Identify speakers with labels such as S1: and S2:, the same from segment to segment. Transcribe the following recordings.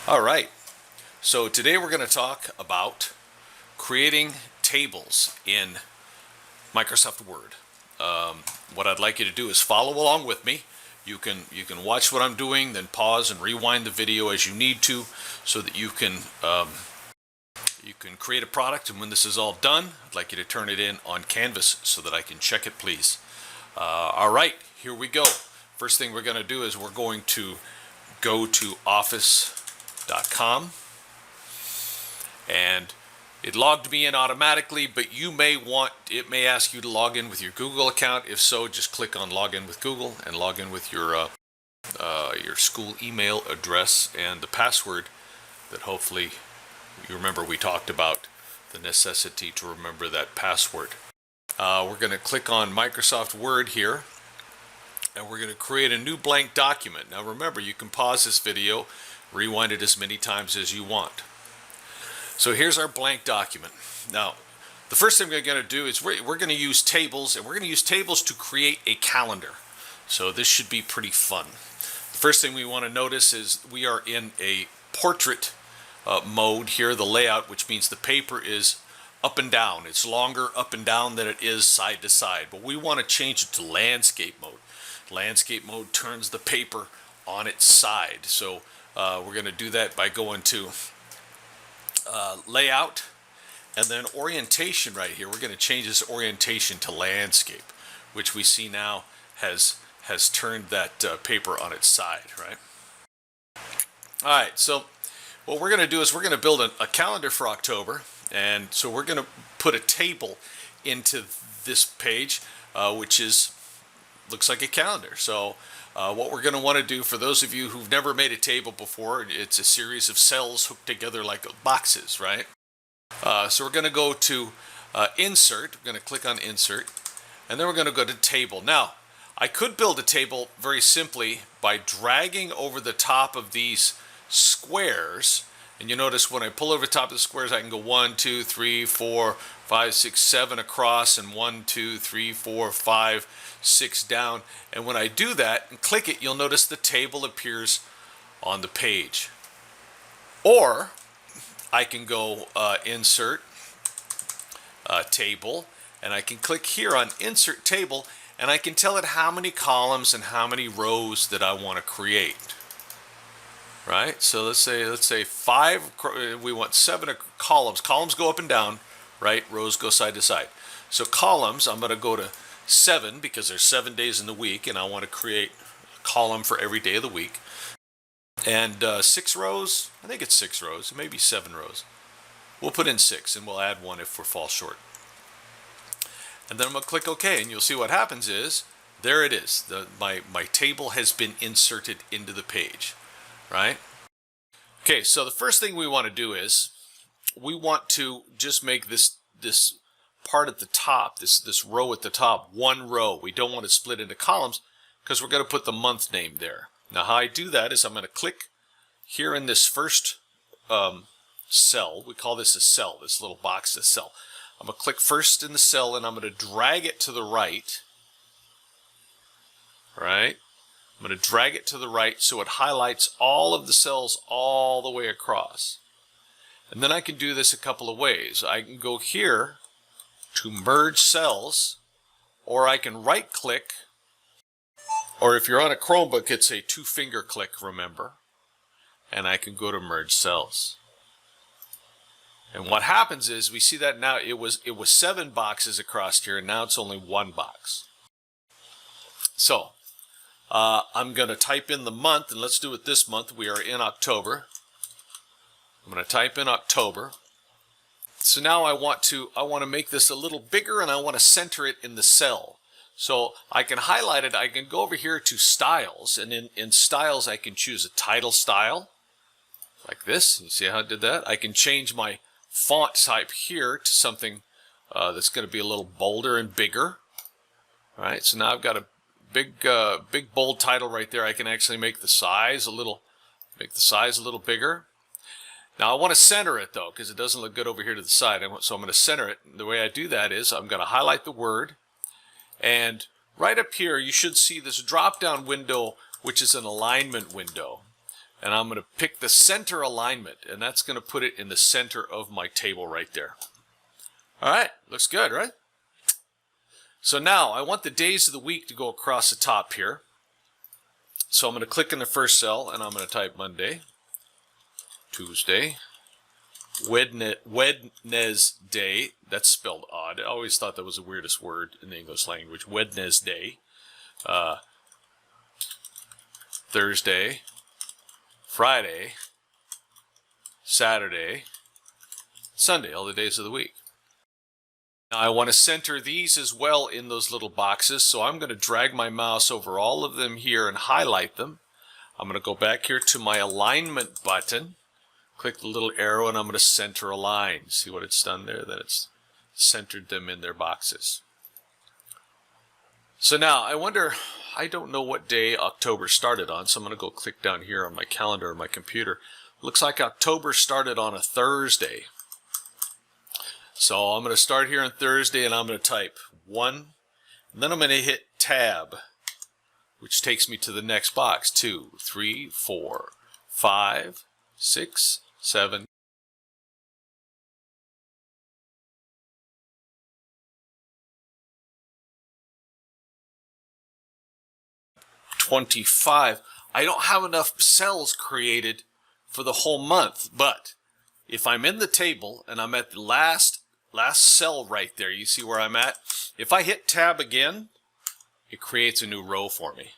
S1: All right, so today we're going to talk about creating tables in Microsoft Word. What I'd like you to do is follow along with me. You can watch what I'm doing, then pause and rewind the video as you need to, so that you can create a product. And when this is all done, I'd like you to turn it in on Canvas so that I can check it, please. All right, here we go. First thing we're going to do is we're going to go to office.com, and it logged me in automatically, but it may ask you to log in with your Google account. If so, just click on login with Google and log in with your school email address and the password that hopefully you remember. We talked about the necessity to remember that password. We're going to click on Microsoft Word here, and we're going to create a new blank document. Now remember, you can pause this video, rewind it as many times as you want. So here's our blank document. Now, the first thing we're going to do is we're going to use tables, and we're going to use tables to create a calendar. So this should be pretty fun. The first thing we want to notice is we are in a portrait mode here, the layout, which means the paper is up and down. It's longer up and down than it is side to side, but we want to change it to landscape mode. Landscape mode turns the paper on its side. So we're going to do that by going to layout, and then orientation right here. We're going to change this orientation to landscape, which we see now has turned that paper on its side, right? All right, so what we're going to do is we're going to build a calendar for October, and so we're going to put a table into this page, which looks like a calendar. So what we're going to want to do, for those of you who've never made a table before, it's a series of cells hooked together like boxes, right? So we're going to go to Insert. We're going to click on Insert, and then we're going to go to Table. Now, I could build a table very simply by dragging over the top of these squares. And you notice when I pull over the top of the squares, I can go 1, 2, 3, 4, 5, 6, 7 across, and 1, 2, 3, 4, 5, 6 down. And when I do that and click it, you'll notice the table appears on the page. Or I can go Insert Table, and I can click here on Insert Table, and I can tell it how many columns and how many rows that I want to create. Right, so let's say 5. We want 7 columns. Columns go up and down, right? Rows go side to side. So columns, I'm going to go to 7 because there's 7 days in the week, and I want to create a column for every day of the week. And 6 rows. I think it's 6 rows. Maybe 7 rows. We'll put in 6, and we'll add 1 if we fall short. And then I'm going to click OK, and you'll see what happens is there it is. My table has been inserted into the page. Right? Okay, so the first thing we want to do is we want to just make this part at the top, this row at the top, one row. We don't want to split into columns because we're going to put the month name there. Now how I do that is I'm going to click here in this first cell. We call this a cell, this little box, a cell. I'm going to click first in the cell, and I'm going to drag it to the right. Right? I'm going to drag it to the right so it highlights all of the cells all the way across. And then I can do this a couple of ways. I can go here to merge cells, or I can right click, or if you're on a Chromebook, it's a 2-finger click, remember, and I can go to merge cells. And what happens is we see that now it was 7 boxes across here, and now it's only 1 box. So I'm going to type in the month, and let's do it this month. We are in October. I'm going to type in October. So now I want to make this a little bigger, and I want to center it in the cell. So I can highlight it. I can go over here to Styles, and in Styles I can choose a title style like this. You see how I did that? I can change my font type here to something that's going to be a little bolder and bigger. All right, so now I've got a big bold title right there. I can actually make the size a little bigger. Now I want to center it though, because it doesn't look good over here to the side. So I'm going to center it. The way I do that is I'm going to highlight the word, and right up here you should see this drop down window, which is an alignment window. and I'm going to pick the center alignment, and that's going to put it in the center of my table right there. All right, looks good, right? So now I want the days of the week to go across the top here. So I'm going to click in the first cell, and I'm going to type Monday, Tuesday, Wednesday. That's spelled odd. I always thought that was the weirdest word in the English language. Wednesday, Thursday, Friday, Saturday, Sunday, all the days of the week. Now I want to center these as well in those little boxes, so I'm going to drag my mouse over all of them here and highlight them. I'm going to go back here to my alignment button, click the little arrow, and I'm going to center align. See what it's done there? That it's centered them in their boxes. So now I wonder, I don't know what day October started on, so I'm going to go click down here on my calendar on my computer. Looks like October started on a Thursday. So I'm going to start here on Thursday, and I'm going to type 1, and then I'm going to hit Tab, which takes me to the next box. 2, 3, 4, 5, 6, 7, 25. I don't have enough cells created for the whole month, but if I'm in the table and I'm at the last cell right there, you see where I'm at? If I hit Tab again, it creates a new row for me.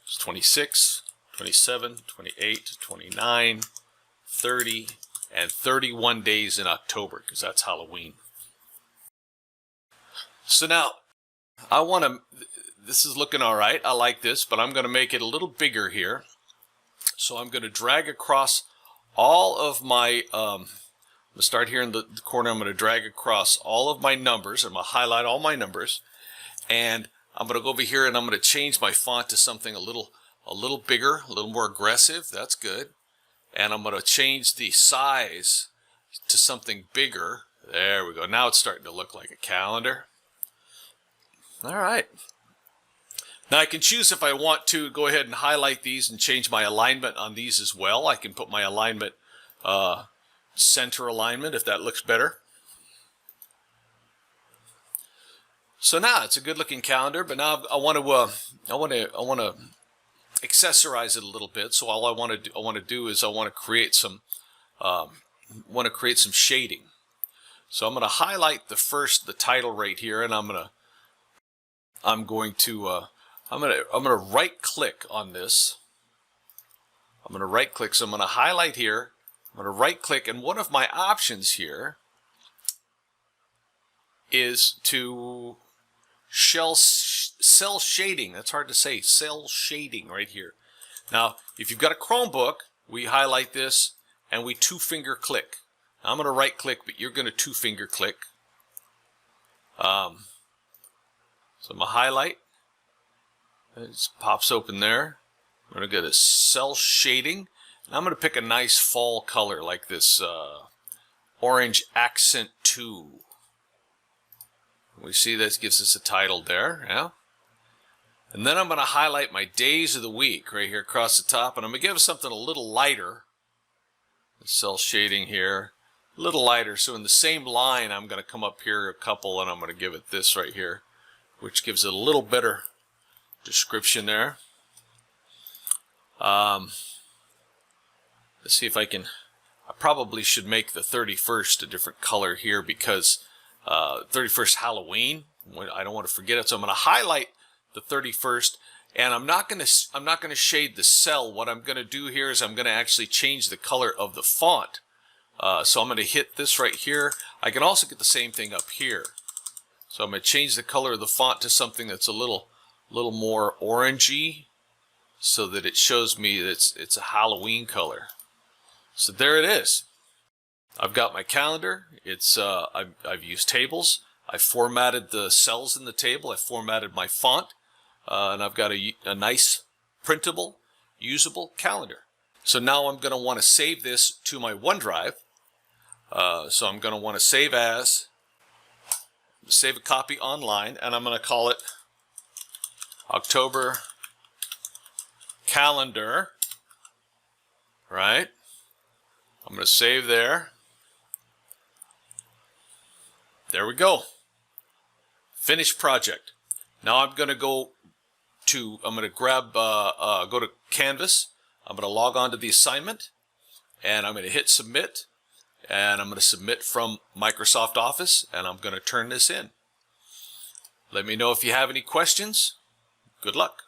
S1: It's 26, 27, 28, 29, 30, and 31 days in October, because that's Halloween. So now, I want to, this is looking all right. I like this, but I'm going to make it a little bigger here. So I'm going to drag across all of my, I'm going to start here in the corner. I'm going to drag across all of my numbers. I'm going to highlight all my numbers. And I'm going to go over here and I'm going to change my font to something a little bigger, a little more aggressive. That's good. And I'm going to change the size to something bigger. There we go. Now it's starting to look like a calendar. All right. Now I can choose if I want to go ahead and highlight these and change my alignment on these as well. I can put my alignment center alignment if that looks better. So now it's a good looking calendar, but now I want to accessorize it a little bit. So all I want to do is I want to create some shading. So I'm going to highlight the title right here, and I'm going to right click on this. I'm going to right click, so I'm going to highlight here. I'm going to right click, and one of my options here is to cell shading. That's hard to say. Cell shading right here. Now, if you've got a Chromebook, we highlight this and we two-finger click. Now, I'm going to right click, but you're going to two-finger click. So I'm going to highlight. It pops open there. I'm going to go to cell shading. And I'm going to pick a nice fall color like this orange accent 2. We see this gives us a title there. Yeah. And then I'm going to highlight my days of the week right here across the top. And I'm going to give it something a little lighter. Cell shading here. A little lighter. So in the same line, I'm going to come up here a couple and I'm going to give it this right here, which gives it a little better description there. Let's see if I can. I probably should make the 31st a different color here because 31st Halloween. I don't want to forget it, so I'm going to highlight the 31st, and I'm not going to shade the cell. What I'm going to do here is I'm going to actually change the color of the font. So I'm going to hit this right here. I can also get the same thing up here. So I'm going to change the color of the font to something that's a little more orangey, so that it shows me that it's a Halloween color. So there it is. I've got my calendar. It's I've used tables. I formatted the cells in the table. I formatted my font, and I've got a nice printable, usable calendar. So now I'm going to want to save this to my OneDrive. So I'm going to want to save as, save a copy online, and I'm going to call it October calendar right? I'm going to save there. There we go. Finished project. Now I'm going to go to, I'm going to grab, go to Canvas. I'm going to log on to the assignment, and I'm going to hit submit, and I'm going to submit from Microsoft Office, and I'm going to turn this in. Let me know if you have any questions. Good luck.